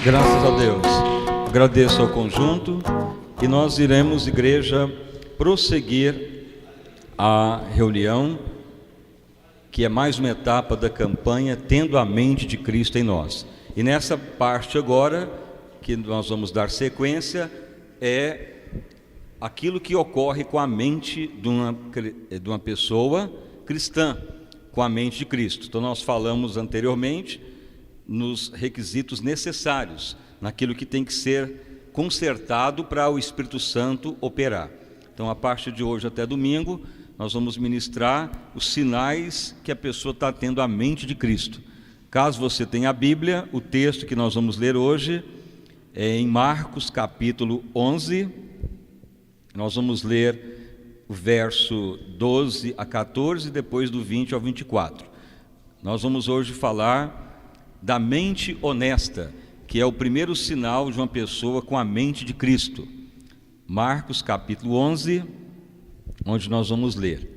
Graças a Deus. Agradeço ao conjunto e nós iremos, igreja, prosseguir a reunião, que é mais uma etapa da campanha Tendo a Mente de Cristo em Nós. E nessa parte agora, que nós vamos dar sequência, é aquilo que ocorre com a mente de uma pessoa cristã, com a mente de Cristo. Então nós falamos anteriormente nos requisitos necessários, naquilo que tem que ser consertado para o Espírito Santo operar. Então, a partir de hoje até domingo, nós vamos ministrar os sinais que a pessoa está tendo a mente de Cristo. Caso você tenha a Bíblia, o texto que nós vamos ler hoje é em Marcos capítulo 11. Nós vamos ler o verso 12 a 14, depois do 20 ao 24. Nós vamos hoje falar da mente honesta, que é o primeiro sinal de uma pessoa com a mente de Cristo. Marcos capítulo 11, onde nós vamos ler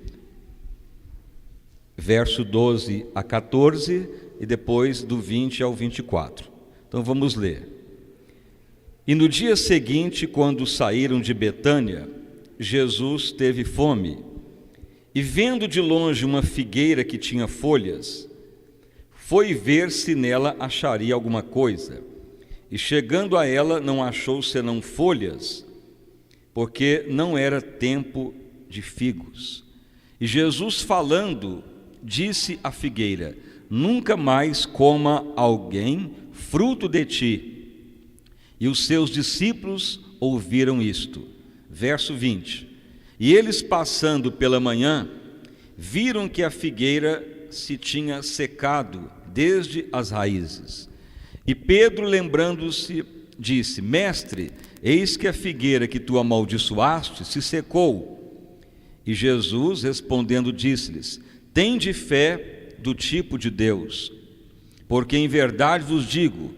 verso 12 a 14 e depois do 20 ao 24. Então vamos ler. E no dia seguinte, quando saíram de Betânia, Jesus teve fome, e vendo de longe uma figueira que tinha folhas, foi ver se nela acharia alguma coisa. E chegando a ela, não achou senão folhas, porque não era tempo de figos. E Jesus, falando, disse à figueira: nunca mais coma alguém fruto de ti. E os seus discípulos ouviram isto. Verso 20. E eles, passando pela manhã, viram que a figueira se tinha secado desde as raízes. E Pedro, lembrando-se, disse: Mestre, eis que a figueira que tu amaldiçoaste se secou. E Jesus, respondendo, disse-lhes: tende fé do tipo de Deus, porque em verdade vos digo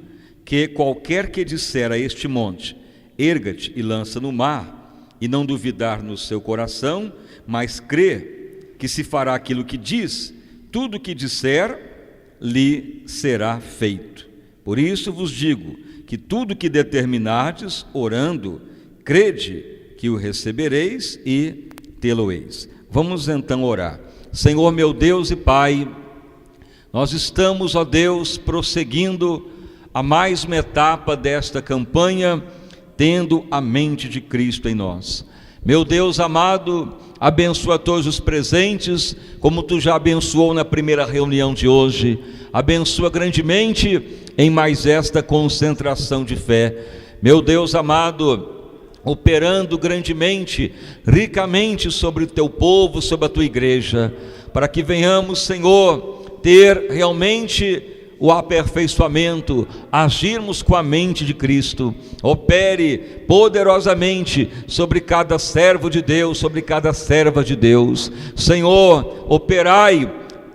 que qualquer que disser a este monte: erga-te e lança no mar, e não duvidar no seu coração, mas crê que se fará aquilo que diz, tudo o que disser lhe será feito. Por isso vos digo que tudo que determinardes orando, crede que o recebereis e tê-lo-eis. Vamos então orar. Senhor meu Deus e Pai, nós estamos, ó Deus, prosseguindo a mais uma etapa desta campanha, tendo a mente de Cristo em nós. Meu Deus amado, abençoa todos os presentes, como tu já abençoou na primeira reunião de hoje. Abençoa grandemente em mais esta concentração de fé. Meu Deus amado, operando grandemente, ricamente sobre o teu povo, sobre a tua igreja, para que venhamos, Senhor, ter realmente o aperfeiçoamento, agirmos com a mente de Cristo. Opere poderosamente sobre cada servo de Deus, sobre cada serva de Deus. Senhor, operai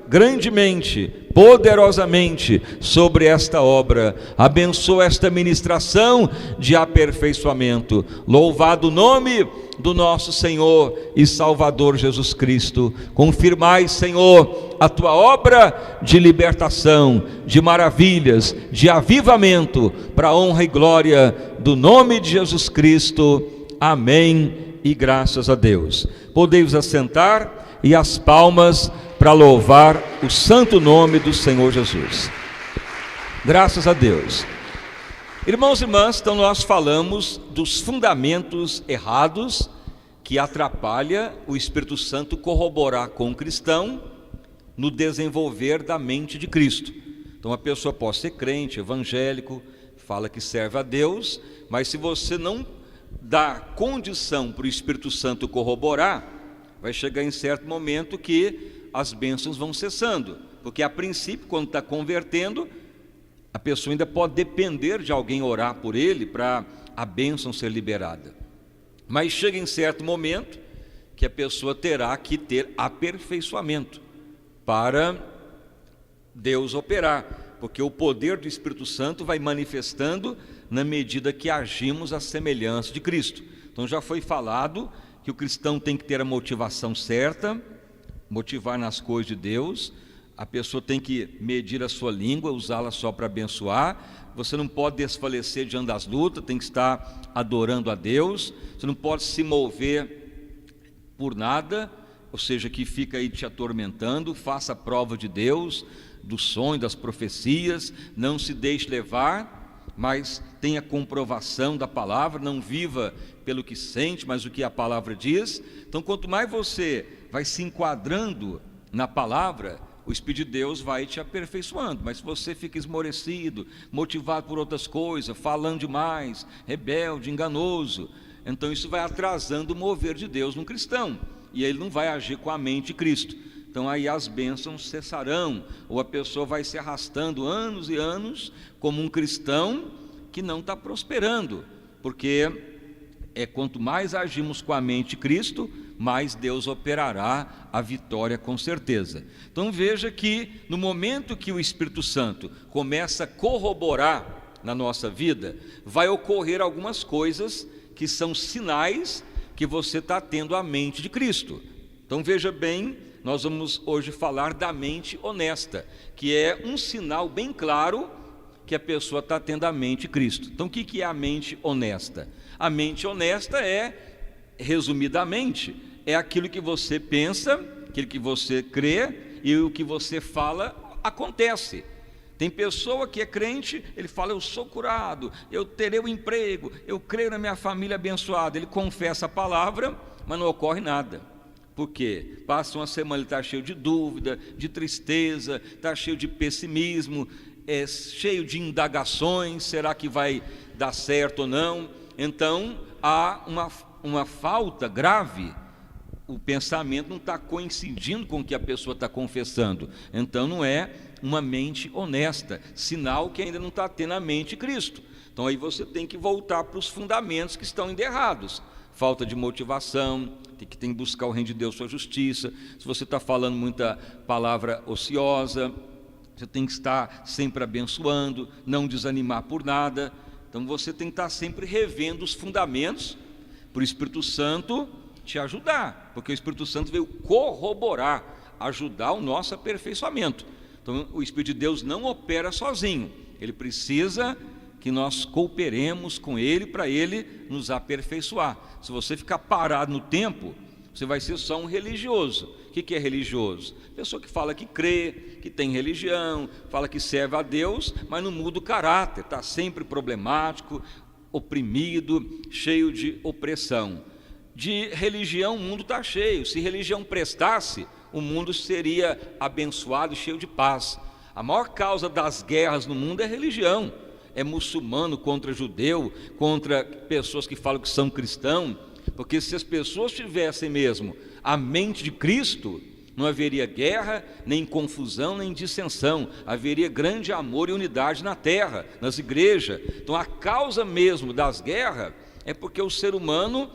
grandemente, poderosamente sobre esta obra. Abençoa esta ministração de aperfeiçoamento. Louvado o nome do nosso Senhor e Salvador Jesus Cristo. Confirmai, Senhor, a tua obra de libertação, de maravilhas, de avivamento, para a honra e glória do nome de Jesus Cristo. Amém e graças a Deus. Podeis assentar e as palmas para louvar o santo nome do Senhor Jesus. Graças a Deus. Irmãos e irmãs, então nós falamos dos fundamentos errados que atrapalha o Espírito Santo corroborar com o cristão no desenvolver da mente de Cristo. Então a pessoa pode ser crente, evangélico, fala que serve a Deus, mas se você não dá condição para o Espírito Santo corroborar, vai chegar em certo momento que as bênçãos vão cessando, porque a princípio, quando está convertendo, a pessoa ainda pode depender de alguém orar por ele para a bênção ser liberada. Mas chega em certo momento que a pessoa terá que ter aperfeiçoamento para Deus operar, porque o poder do Espírito Santo vai manifestando na medida que agimos à semelhança de Cristo. Então já foi falado que o cristão tem que ter a motivação certa, motivar nas coisas de Deus, a pessoa tem que medir a sua língua, usá-la só para abençoar. Você não pode desfalecer diante das lutas, tem que estar adorando a Deus. Você não pode se mover por nada, ou seja, que fica aí te atormentando. Faça a prova de Deus, do sonho, das profecias. Não se deixe levar, mas tenha comprovação da palavra. Não viva pelo que sente, mas o que a palavra diz. Então, quanto mais você vai se enquadrando na palavra, o Espírito de Deus vai te aperfeiçoando. Mas se você fica esmorecido, motivado por outras coisas, falando demais, rebelde, enganoso, então isso vai atrasando o mover de Deus num cristão, e ele não vai agir com a mente de Cristo. Então aí as bênçãos cessarão, ou a pessoa vai se arrastando anos e anos como um cristão que não está prosperando, porque quanto mais agimos com a mente de Cristo, mais Deus operará a vitória com certeza. Então veja que no momento que o Espírito Santo começa a corroborar na nossa vida, vai ocorrer algumas coisas que são sinais que você está tendo a mente de Cristo. Então veja bem, nós vamos hoje falar da mente honesta, que é um sinal bem claro que a pessoa está tendo a mente de Cristo. Então o que é a mente honesta? A mente honesta resumidamente, é aquilo que você pensa, aquilo que você crê, e o que você fala acontece. Tem pessoa que é crente, ele fala: eu sou curado, eu terei um emprego, eu creio na minha família abençoada. Ele confessa a palavra, mas não ocorre nada. Por quê? Passa uma semana, ele está cheio de dúvida, de tristeza, está cheio de pessimismo, cheio de indagações: será que vai dar certo ou não? Então há uma falta grave. O pensamento não está coincidindo com o que a pessoa está confessando. Então não é uma mente honesta, sinal que ainda não está tendo a mente de Cristo. Então aí você tem que voltar para os fundamentos que estão ainda errados. Falta de motivação, tem que buscar o reino de Deus, sua justiça. Se você está falando muita palavra ociosa, você tem que estar sempre abençoando, não desanimar por nada. Então você tem que estar sempre revendo os fundamentos, para o Espírito Santo te ajudar, porque o Espírito Santo veio corroborar, ajudar o nosso aperfeiçoamento. Então o Espírito de Deus não opera sozinho, ele precisa que nós cooperemos com ele para ele nos aperfeiçoar. Se você ficar parado no tempo, você vai ser só um religioso. O que é religioso? Pessoa que fala que crê, que tem religião, fala que serve a Deus, mas não muda o caráter, está sempre problemático, oprimido, cheio de opressão. De religião o mundo está cheio. Se religião prestasse, o mundo seria abençoado e cheio de paz. A maior causa das guerras no mundo é religião. É muçulmano contra judeu, contra pessoas que falam que são cristãos. Porque se as pessoas tivessem mesmo a mente de Cristo, não haveria guerra, nem confusão, nem dissensão. Haveria grande amor e unidade na terra, nas igrejas. Então a causa mesmo das guerras é porque o ser humano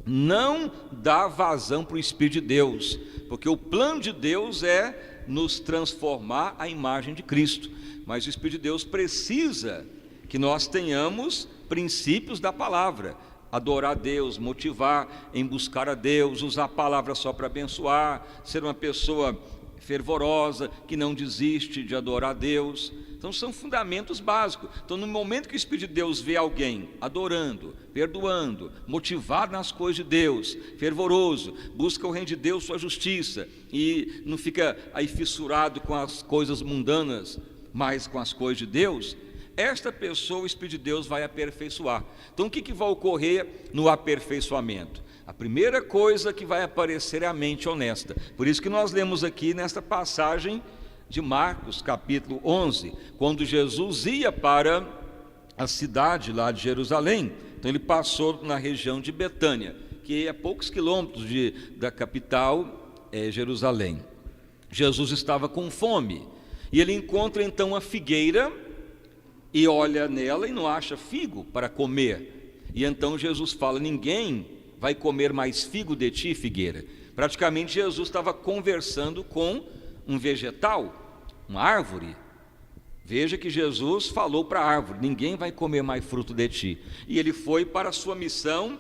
não dá vazão para o Espírito de Deus, porque o plano de Deus é nos transformar à imagem de Cristo, mas o Espírito de Deus precisa que nós tenhamos princípios da palavra, adorar a Deus, motivar em buscar a Deus, usar a palavra só para abençoar, ser uma pessoa fervorosa, que não desiste de adorar a Deus. Então são fundamentos básicos. Então no momento que o Espírito de Deus vê alguém adorando, perdoando, motivado nas coisas de Deus, fervoroso, busca o reino de Deus, sua justiça, e não fica aí fissurado com as coisas mundanas, mas com as coisas de Deus, esta pessoa o Espírito de Deus vai aperfeiçoar. Então o que vai ocorrer no aperfeiçoamento? A primeira coisa que vai aparecer é a mente honesta. Por isso que nós lemos aqui nesta passagem de Marcos, capítulo 11, quando Jesus ia para a cidade lá de Jerusalém. Então ele passou na região de Betânia, que é a poucos quilômetros da capital, Jerusalém. Jesus estava com fome, e ele encontra então a figueira, e olha nela e não acha figo para comer. E então Jesus fala: ninguém vai comer mais figo de ti, figueira. Praticamente Jesus estava conversando com um vegetal, uma árvore. Veja que Jesus falou para a árvore: ninguém vai comer mais fruto de ti. E ele foi para a sua missão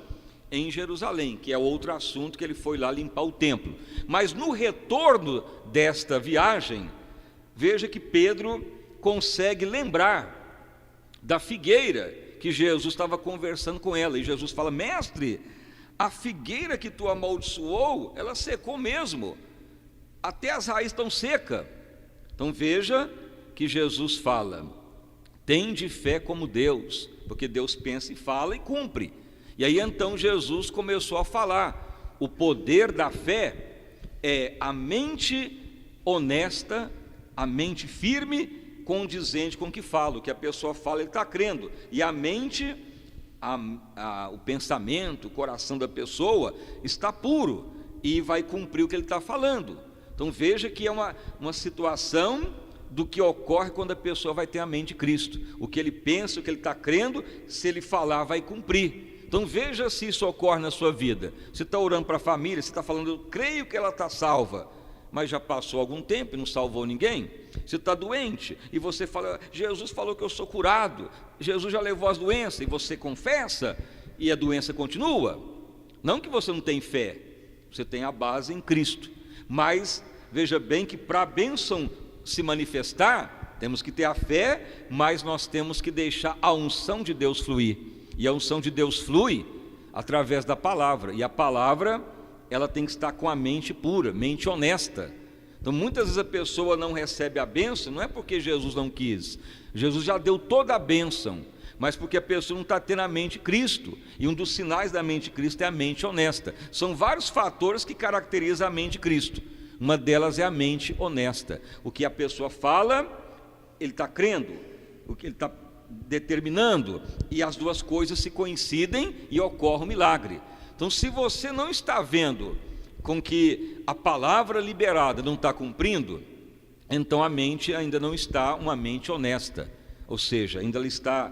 em Jerusalém, que é outro assunto, que ele foi lá limpar o templo. Mas no retorno desta viagem, veja que Pedro consegue lembrar da figueira que Jesus estava conversando com ela, e Jesus fala: mestre, a figueira que tu amaldiçoou, ela secou mesmo, até as raízes estão secas. Então veja que Jesus fala: tende fé como Deus, porque Deus pensa e fala e cumpre. E aí então Jesus começou a falar: o poder da fé é a mente honesta, a mente firme, condizente com o que fala. O que a pessoa fala, ele está crendo, e a mente, o pensamento, o coração da pessoa está puro e vai cumprir o que ele está falando. Então veja que é uma situação do que ocorre quando a pessoa vai ter a mente de Cristo. O que ele pensa, o que ele está crendo, se ele falar, vai cumprir. Então veja se isso ocorre na sua vida. Você está orando para a família, você está falando: eu creio que ela está salva, mas já passou algum tempo e não salvou ninguém. Você está doente e você fala: Jesus falou que eu sou curado, Jesus já levou as doenças, e você confessa e a doença continua. Não que você não tem fé, você tem a base em Cristo, mas veja bem que para a bênção se manifestar, temos que ter a fé, mas nós temos que deixar a unção de Deus fluir, e a unção de Deus flui através da palavra, e a palavra, ela tem que estar com a mente pura, mente honesta. Então muitas vezes a pessoa não recebe a bênção, não é porque Jesus não quis, Jesus já deu toda a bênção, mas porque a pessoa não está tendo a mente Cristo, e um dos sinais da mente Cristo é a mente honesta. São vários fatores que caracterizam a mente Cristo, uma delas é a mente honesta. O que a pessoa fala, ele está crendo, o que ele está determinando, e as duas coisas se coincidem e ocorre um milagre. Então se você não está vendo com que a palavra liberada não está cumprindo, então a mente ainda não está uma mente honesta, ou seja, ainda ela está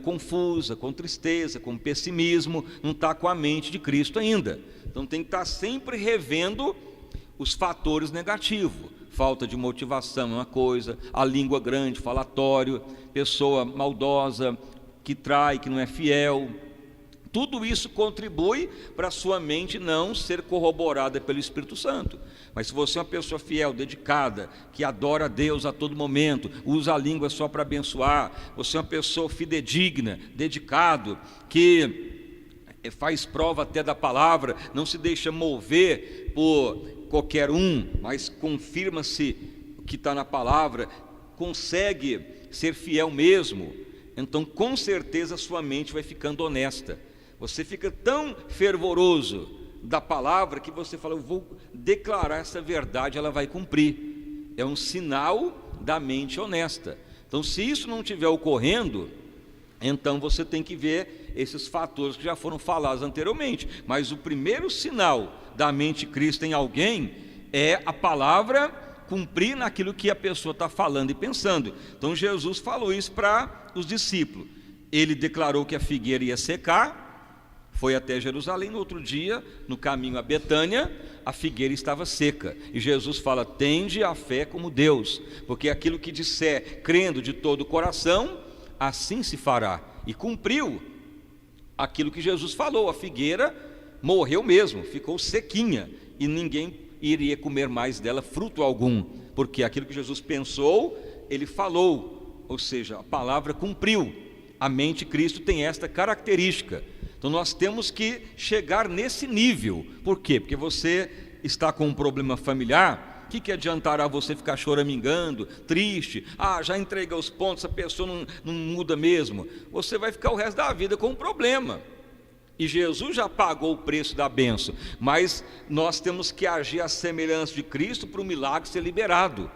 confusa, com tristeza, com pessimismo, não está com a mente de Cristo ainda. Então tem que estar sempre revendo os fatores negativos. Falta de motivação é uma coisa, a língua grande, falatório, pessoa maldosa, que trai, que não é fiel. Tudo isso contribui para a sua mente não ser corroborada pelo Espírito Santo. Mas se você é uma pessoa fiel, dedicada, que adora a Deus a todo momento, usa a língua só para abençoar, você é uma pessoa fidedigna, dedicado, que faz prova até da palavra, não se deixa mover por qualquer um, mas confirma-se o que está na palavra, consegue ser fiel mesmo, então com certeza a sua mente vai ficando honesta. Você fica tão fervoroso da palavra que você fala: eu vou declarar essa verdade, ela vai cumprir. É um sinal da mente honesta. Então se isso não estiver ocorrendo, então você tem que ver esses fatores que já foram falados anteriormente. Mas o primeiro sinal da mente Cristo em alguém é a palavra cumprir naquilo que a pessoa está falando e pensando. Então Jesus falou isso para os discípulos. Ele declarou que a figueira ia secar, foi até Jerusalém. No outro dia, no caminho a Betânia, a figueira estava seca, e Jesus fala: tende a fé como Deus, porque aquilo que disser, crendo de todo o coração, assim se fará. E cumpriu aquilo que Jesus falou. A figueira morreu mesmo, ficou sequinha, e ninguém iria comer mais dela fruto algum, porque aquilo que Jesus pensou, ele falou, ou seja, a palavra cumpriu. A mente Cristo tem esta característica. Então nós temos que chegar nesse nível. Por quê? Porque você está com um problema familiar. O que adiantará você ficar choramingando, triste? Já entreguei os pontos, a pessoa não muda mesmo. Você vai ficar o resto da vida com um problema. E Jesus já pagou o preço da bênção, mas nós temos que agir à semelhança de Cristo para o milagre ser liberado.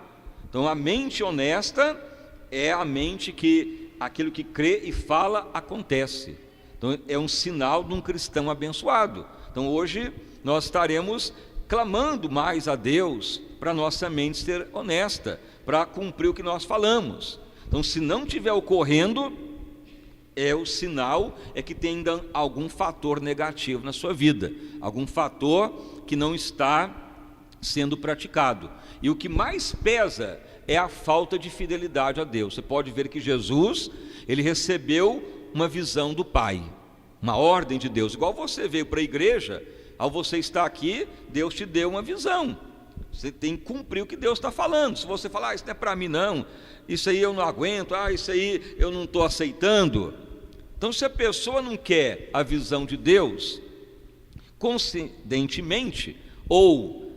Então a mente honesta é a mente que aquilo que crê e fala acontece. Então é um sinal de um cristão abençoado. Então hoje nós estaremos clamando mais a Deus para nossa mente ser honesta, para cumprir o que nós falamos. Então se não estiver ocorrendo, o sinal é que tem ainda algum fator negativo na sua vida, algum fator que não está sendo praticado. E o que mais pesa é a falta de fidelidade a Deus. Você pode ver que Jesus, ele recebeu uma visão do Pai, uma ordem de Deus. Igual você veio para a igreja, ao você estar aqui, Deus te deu uma visão. Você tem que cumprir o que Deus está falando. Se você falar, isso não é para mim não, isso aí eu não aguento, isso aí eu não estou aceitando. Então, se a pessoa não quer a visão de Deus, conscientemente ou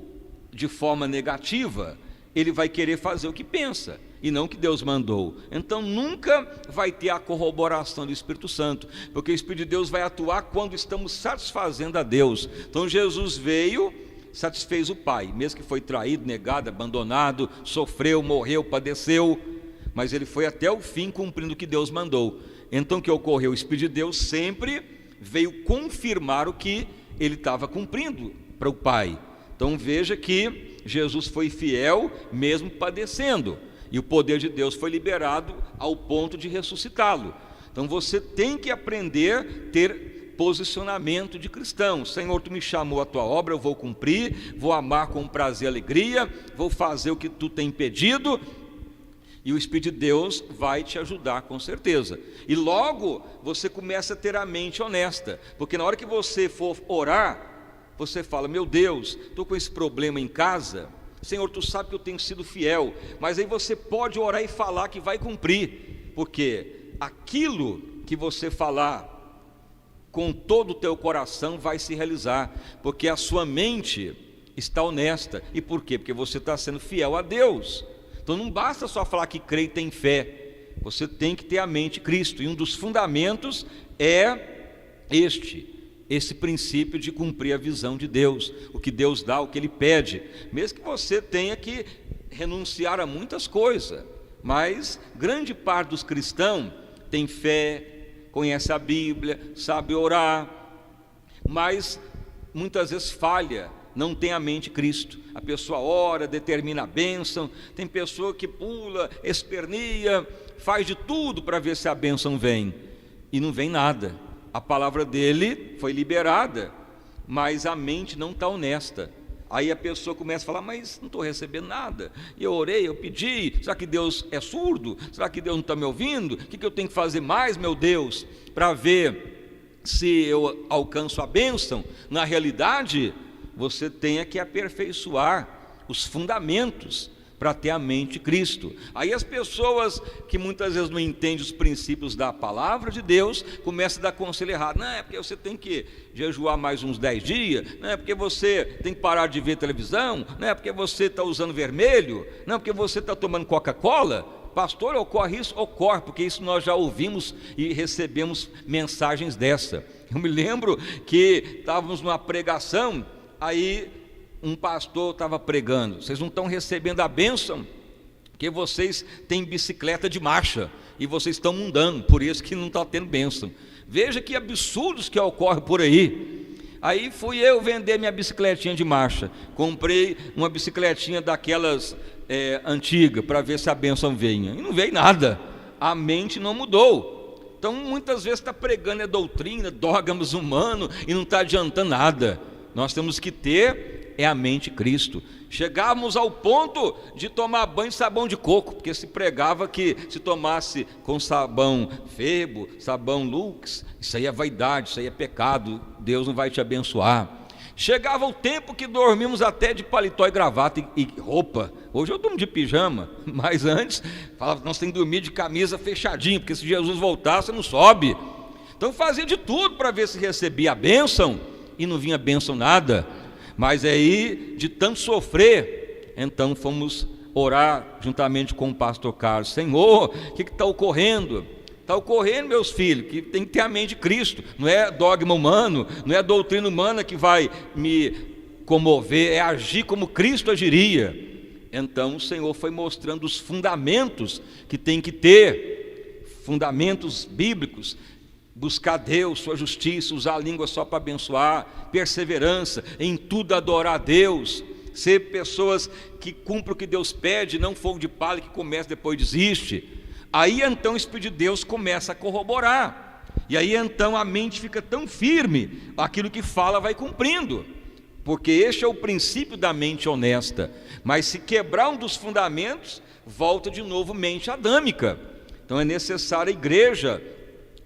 de forma negativa, ele vai querer fazer o que pensa e não o que Deus mandou. Então nunca vai ter a corroboração do Espírito Santo, porque o Espírito de Deus vai atuar quando estamos satisfazendo a Deus. Então Jesus veio, satisfez o Pai, mesmo que foi traído, negado, abandonado, sofreu, morreu, padeceu, mas ele foi até o fim cumprindo o que Deus mandou. Então o que ocorreu? O Espírito de Deus sempre veio confirmar o que ele estava cumprindo para o Pai. Então veja que Jesus foi fiel mesmo padecendo, e o poder de Deus foi liberado ao ponto de ressuscitá-lo. Então você tem que aprender a ter posicionamento de cristão. Senhor, tu me chamou a tua obra, eu vou cumprir, vou amar com prazer e alegria, vou fazer o que tu tem pedido, e o Espírito de Deus vai te ajudar com certeza. E logo você começa a ter a mente honesta, porque na hora que você for orar, você fala, meu Deus, estou com esse problema em casa, Senhor, tu sabe que eu tenho sido fiel, mas aí você pode orar e falar que vai cumprir, porque aquilo que você falar com todo o teu coração vai se realizar, porque a sua mente está honesta. E por quê? Porque você está sendo fiel a Deus. Então não basta só falar que crê e tem fé, você tem que ter a mente Cristo, e um dos fundamentos é esse princípio de cumprir a visão de Deus, o que Deus dá, o que Ele pede, mesmo que você tenha que renunciar a muitas coisas, mas grande parte dos cristãos tem fé, conhece a Bíblia, sabe orar, mas muitas vezes falha, não tem a mente Cristo. A pessoa ora, determina a bênção, tem pessoa que pula, esperneia, faz de tudo para ver se a bênção vem, e não vem nada. A palavra dele foi liberada, mas a mente não está honesta. Aí a pessoa começa a falar, mas não estou recebendo nada, e eu orei, eu pedi, será que Deus é surdo? Será que Deus não está me ouvindo? O que eu tenho que fazer mais, meu Deus, para ver se eu alcanço a bênção? Na realidade, você tem que aperfeiçoar os fundamentos para ter a mente Cristo. Aí as pessoas que muitas vezes não entendem os princípios da palavra de Deus, começam a dar conselho errado. Não, é porque você tem que jejuar mais uns 10 dias, não é porque você tem que parar de ver televisão, não é porque você está usando vermelho, não é porque você está tomando Coca-Cola. Pastor, ocorre isso? Ocorre, porque isso nós já ouvimos e recebemos mensagens dessa. Eu me lembro que estávamos numa pregação, aí um pastor estava pregando, vocês não estão recebendo a bênção, porque vocês têm bicicleta de marcha, e vocês estão mudando, por isso que não está tendo bênção. Veja que absurdos que ocorrem por aí. Aí fui eu vender minha bicicletinha de marcha, comprei uma bicicletinha daquelas antiga, para ver se a bênção venha, e não veio nada, a mente não mudou. Então muitas vezes está pregando doutrina, dogmas humanos, e não está adiantando nada. Nós temos que ter a mente Cristo. Chegávamos ao ponto de tomar banho de sabão de coco, porque se pregava que se tomasse com sabão Febo, sabão Lux, isso aí é vaidade, isso aí é pecado, Deus não vai te abençoar. Chegava o tempo que dormimos até de paletó e gravata e roupa. Hoje eu durmo de pijama, mas antes falava, nós temos que dormir de camisa fechadinha, porque se Jesus voltar você não sobe. Então fazia de tudo para ver se recebia a bênção, e não vinha bênção nada. Mas aí, de tanto sofrer, então fomos orar juntamente com o pastor Carlos. Senhor, o que está ocorrendo? Está ocorrendo, meus filhos, que tem que ter a mente de Cristo. Não é dogma humano, não é doutrina humana que vai me comover, é agir como Cristo agiria. Então o Senhor foi mostrando os fundamentos que tem que ter, fundamentos bíblicos. Buscar Deus, sua justiça, usar a língua só para abençoar, perseverança, em tudo adorar a Deus, ser pessoas que cumprem o que Deus pede, não fogo de palha que começa e depois desiste. Aí então o Espírito de Deus começa a corroborar, e aí então a mente fica tão firme, aquilo que fala vai cumprindo, porque este é o princípio da mente honesta. Mas se quebrar um dos fundamentos, volta de novo mente adâmica. Então é necessário a igreja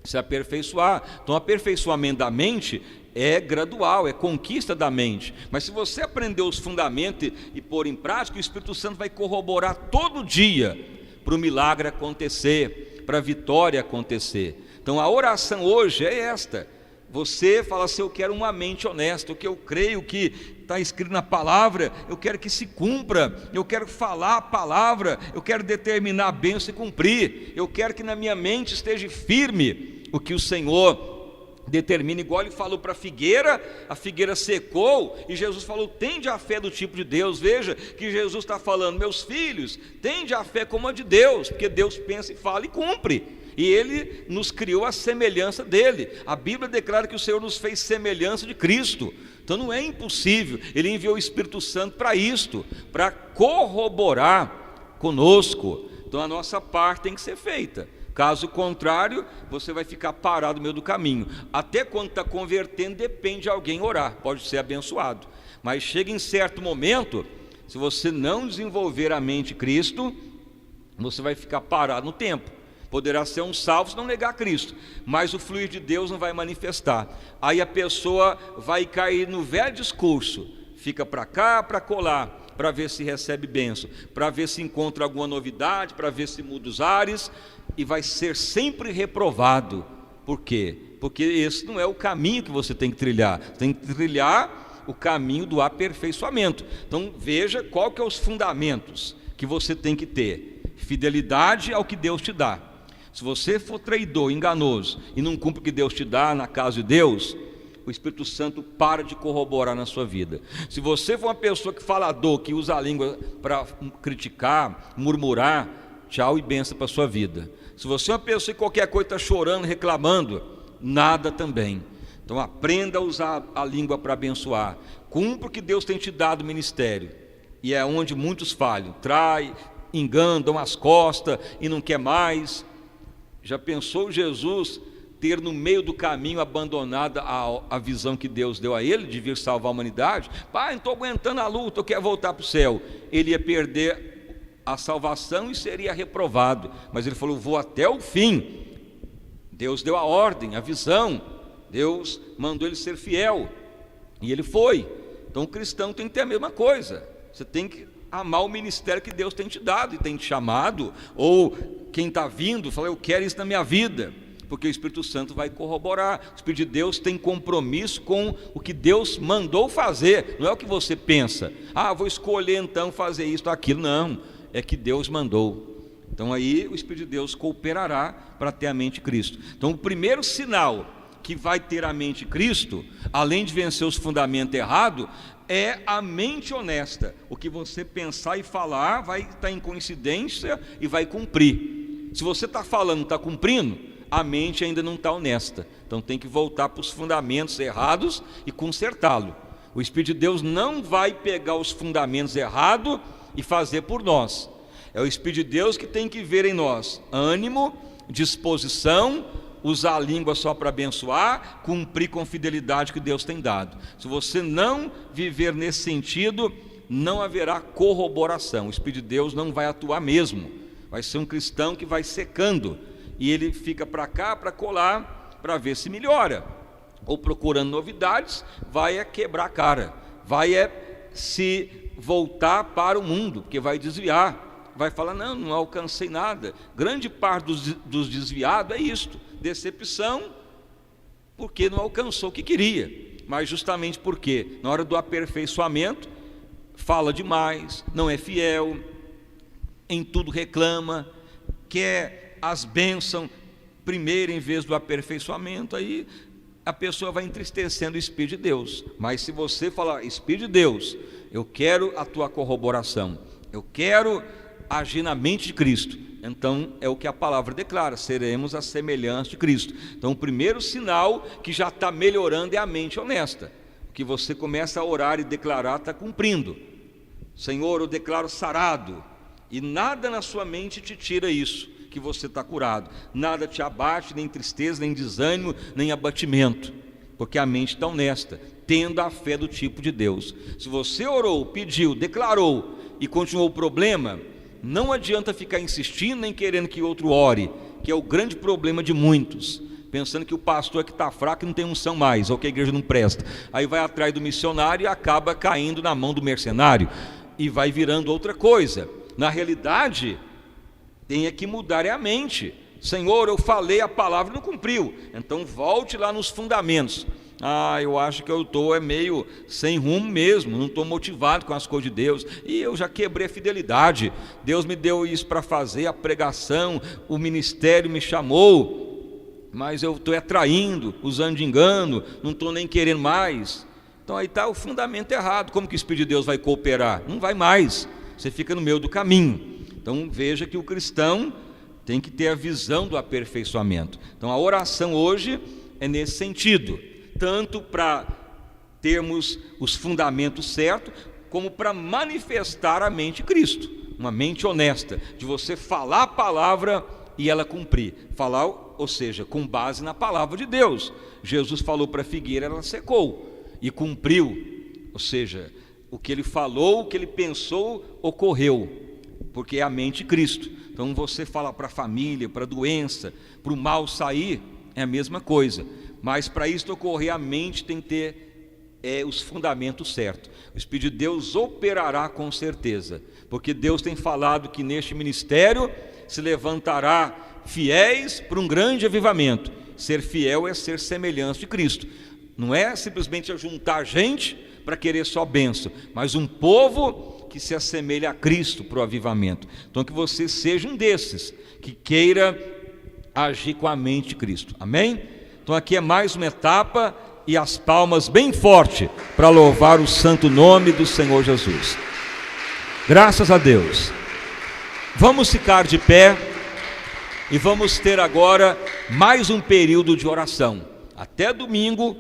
se aperfeiçoar. Então, o aperfeiçoamento da mente é gradual, é conquista da mente. Mas se você aprender os fundamentos e pôr em prática, o Espírito Santo vai corroborar todo dia para o milagre acontecer, para a vitória acontecer. Então a oração hoje é esta: você fala assim: eu quero uma mente honesta, o que eu creio que está escrito na palavra, eu quero que se cumpra, eu quero falar a palavra, eu quero determinar a bênção e cumprir, eu quero que na minha mente esteja firme o que o Senhor determina. Igual ele falou para a figueira secou, e Jesus falou: tende a fé do tipo de Deus. Veja que Jesus está falando: meus filhos, tende a fé como a de Deus, porque Deus pensa e fala e cumpre, e Ele nos criou a semelhança dEle. A Bíblia declara que o Senhor nos fez semelhança de Cristo, então não é impossível. Ele enviou o Espírito Santo para isto, para corroborar conosco. Então a nossa parte tem que ser feita. Caso contrário, você vai ficar parado no meio do caminho. Até quando está convertendo, depende de alguém orar, pode ser abençoado. Mas chega em certo momento, se você não desenvolver a mente de Cristo, você vai ficar parado no tempo. Poderá ser um salvo se não negar Cristo, mas o fluir de Deus não vai manifestar. Aí a pessoa vai cair no velho discurso, fica para cá, para colar, para ver se recebe bênção, para ver se encontra alguma novidade, para ver se muda os ares, e vai ser sempre reprovado. Por quê? Porque esse não é o caminho que você tem que trilhar. Você tem que trilhar o caminho do aperfeiçoamento. Então veja qual que é os fundamentos que você tem que ter: fidelidade ao que Deus te dá. Se você for traidor, enganoso e não cumpre o que Deus te dá na casa de Deus, o Espírito Santo para de corroborar na sua vida. Se você for uma pessoa que falador, que usa a língua para criticar, murmurar, tchau e benção para a sua vida. Se você é uma pessoa que qualquer coisa está chorando, reclamando, nada também. Então aprenda a usar a língua para abençoar. Cumpra o que Deus tem te dado no ministério. E é onde muitos falham: trai, enganam, dão as costas e não quer mais. Já pensou Jesus ter no meio do caminho abandonado a visão que Deus deu a ele de vir salvar a humanidade? Pai, não estou aguentando a luta, eu quero voltar para o céu. Ele ia perder a salvação e seria reprovado. Mas ele falou: vou até o fim. Deus deu a ordem, a visão, Deus mandou ele ser fiel, e ele foi. Então o cristão tem que ter a mesma coisa. Você tem que amar o ministério que Deus tem te dado e tem te chamado, ou quem está vindo, fala: eu quero isso na minha vida, porque o Espírito Santo vai corroborar. O Espírito de Deus tem compromisso com o que Deus mandou fazer, não é o que você pensa: vou escolher então fazer isso ou aquilo. Não, é que Deus mandou. Então aí o Espírito de Deus cooperará para ter a mente de Cristo. Então o primeiro sinal que vai ter a mente de Cristo, além de vencer os fundamentos errados, é a mente honesta. O que você pensar e falar vai estar em coincidência e vai cumprir. Se você está falando e está cumprindo, a mente ainda não está honesta. Então tem que voltar para os fundamentos errados e consertá-lo. O Espírito de Deus não vai pegar os fundamentos errados e fazer por nós. É o Espírito de Deus que tem que ver em nós ânimo, disposição, usar a língua só para abençoar, cumprir com fidelidade que Deus tem dado. Se você não viver nesse sentido, não haverá corroboração. O Espírito de Deus não vai atuar mesmo. Vai ser um cristão que vai secando, e ele fica para cá, para colar, para ver se melhora, ou procurando novidades, vai quebrar a cara, vai se voltar para o mundo, porque vai desviar. Vai falar: não alcancei nada. Grande parte dos desviados é isto: decepção, porque não alcançou o que queria. Mas justamente porque na hora do aperfeiçoamento fala demais, não é fiel, em tudo reclama, quer as bênçãos primeiro em vez do aperfeiçoamento, aí a pessoa vai entristecendo o Espírito de Deus. Mas se você falar: Espírito de Deus, eu quero a tua corroboração, eu quero agir na mente de Cristo, então é o que a palavra declara: seremos a semelhança de Cristo. Então o primeiro sinal que já está melhorando é a mente honesta, que você começa a orar e declarar, está cumprindo. Senhor, eu declaro sarado, e nada na sua mente te tira isso, que você está curado. Nada te abate, nem tristeza, nem desânimo, nem abatimento, porque a mente está honesta, tendo a fé do tipo de Deus. Se você orou, pediu, declarou e continuou o problema, não adianta ficar insistindo nem querendo que outro ore, que é o grande problema de muitos. pensando que o pastor é que está fraco e não tem unção mais, ou que a igreja não presta. Aí vai atrás do missionário e acaba caindo na mão do mercenário, e vai virando outra coisa. Na realidade, tem que mudar a mente. Senhor, eu falei a palavra e não cumpriu, então volte lá nos fundamentos. Eu acho que eu estou meio sem rumo mesmo, não estou motivado com as coisas de Deus, e eu já quebrei a fidelidade. Deus me deu isso para fazer, a pregação, o ministério me chamou, mas eu estou atraindo, usando de engano, não estou nem querendo mais. Então aí está o fundamento errado. Como que o Espírito de Deus vai cooperar? Não vai mais, você fica no meio do caminho. Então veja que o cristão tem que ter a visão do aperfeiçoamento. Então a oração hoje é nesse sentido, tanto para termos os fundamentos certos, como para manifestar a mente de Cristo, uma mente honesta, de você falar a palavra e ela cumprir. Falar, ou seja, com base na palavra de Deus. Jesus falou para a figueira, ela secou, e cumpriu, ou seja, o que ele falou, o que ele pensou, ocorreu, porque é a mente de Cristo. Então você fala para a família, para a doença, para o mal sair, é a mesma coisa. Mas para isso ocorrer, a mente tem que ter os fundamentos certos. O Espírito de Deus operará com certeza, porque Deus tem falado que neste ministério se levantará fiéis para um grande avivamento. Ser fiel é ser semelhante de Cristo. Não é simplesmente juntar gente para querer só bênção, mas um povo que se assemelha a Cristo para o avivamento. Então que você seja um desses, que queira agir com a mente de Cristo. Amém? Então aqui é mais uma etapa, e as palmas bem forte para louvar o santo nome do Senhor Jesus. Graças a Deus. Vamos ficar de pé e vamos ter agora mais um período de oração. Até domingo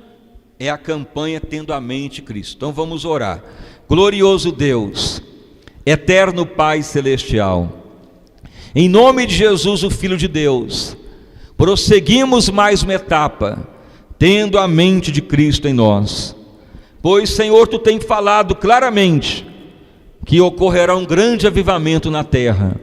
é a campanha Tendo a Mente Cristo. Então vamos orar. Glorioso Deus, eterno Pai Celestial, em nome de Jesus, o Filho de Deus, prosseguimos mais uma etapa, tendo a mente de Cristo em nós. Pois, Senhor, Tu tem falado claramente que ocorrerá um grande avivamento na terra,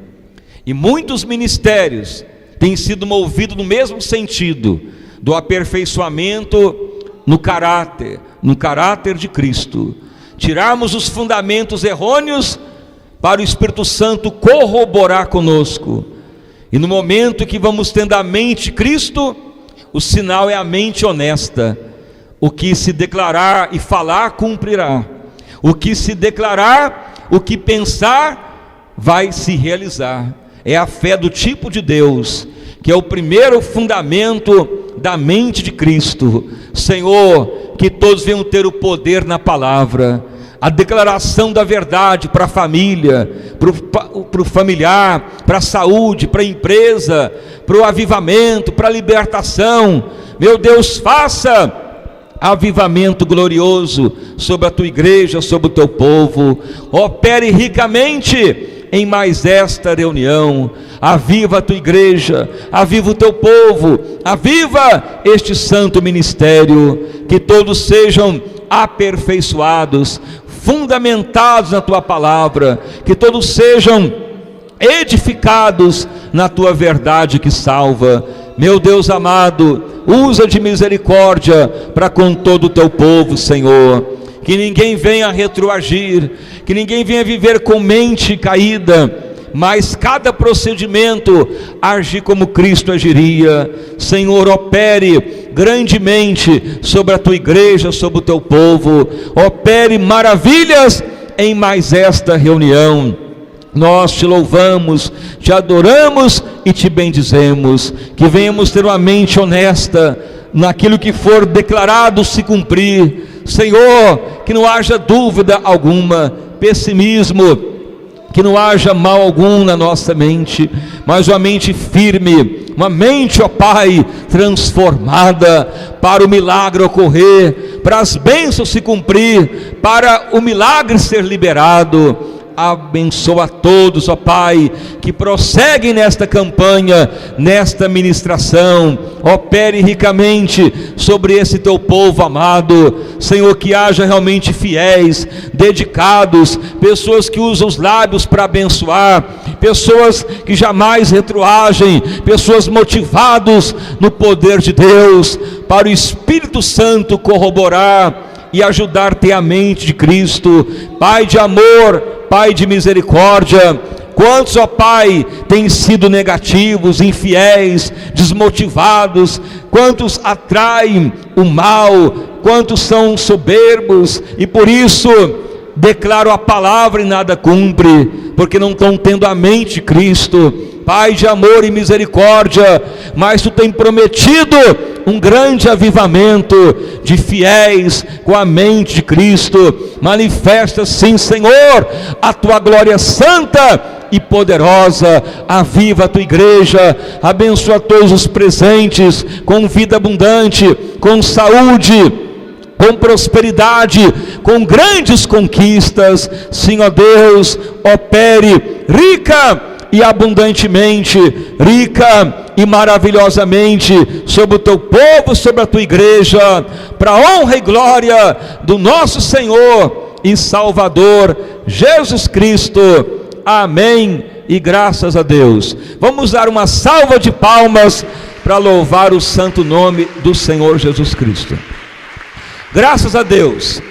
e muitos ministérios têm sido movidos no mesmo sentido, do aperfeiçoamento no caráter de Cristo. Tirarmos os fundamentos errôneos para o Espírito Santo corroborar conosco, e no momento que vamos tendo a mente de Cristo, o sinal é a mente honesta. O que se declarar e falar cumprirá, o que se declarar, o que pensar vai se realizar. É a fé do tipo de Deus, que é o primeiro fundamento da mente de Cristo. Senhor, que todos venham ter o poder na palavra, a declaração da verdade para a família, para o familiar, para a saúde, para a empresa, para o avivamento, para a libertação. Meu Deus, faça avivamento glorioso sobre a Tua igreja, sobre o Teu povo. Opere ricamente em mais esta reunião. Aviva a Tua igreja, aviva o Teu povo, aviva este santo ministério, que todos sejam aperfeiçoados, fundamentados na Tua palavra, que todos sejam edificados na Tua verdade que salva. Meu Deus amado, usa de misericórdia para com todo o Teu povo, Senhor. Que ninguém venha retroagir, que ninguém venha viver com mente caída, mas cada procedimento agir como Cristo agiria. Senhor, opere grandemente sobre a Tua igreja, sobre o Teu povo. Opere maravilhas em mais esta reunião. Nós Te louvamos, Te adoramos e Te bendizemos. Que venhamos ter uma mente honesta naquilo que for declarado se cumprir. Senhor, que não haja dúvida alguma, pessimismo, que não haja mal algum na nossa mente, mas uma mente firme, uma mente, ó Pai, transformada para o milagre ocorrer, para as bênçãos se cumprir, para o milagre ser liberado. abençoa a todos, ó Pai, que prosseguem nesta campanha, nesta ministração. Opere ricamente sobre esse teu povo amado, Senhor, que haja realmente fiéis, dedicados, pessoas que usam os lábios para abençoar, pessoas que jamais retroagem, pessoas motivados no poder de Deus, para o Espírito Santo corroborar e ajudar a ter a mente de Cristo. Pai de amor, Pai de misericórdia, quantos, ó Pai, têm sido negativos, infiéis, desmotivados, quantos atraem o mal, quantos são soberbos e por isso declaram a palavra e nada cumpre, porque não estão tendo a mente de Cristo. Pai de amor e misericórdia, mas Tu tem prometido um grande avivamento de fiéis com a mente de Cristo. Manifesta sim, Senhor, a Tua glória santa e poderosa. Aviva a Tua igreja, abençoa todos os presentes com vida abundante, com saúde, com prosperidade, com grandes conquistas. Sim, ó Deus, opere rica e abundantemente, rica e maravilhosamente sobre o teu povo, sobre a tua igreja, para a honra e glória do nosso Senhor e Salvador Jesus Cristo. Amém e graças a Deus. Vamos dar uma salva de palmas para louvar o santo nome do Senhor Jesus Cristo. Graças a Deus.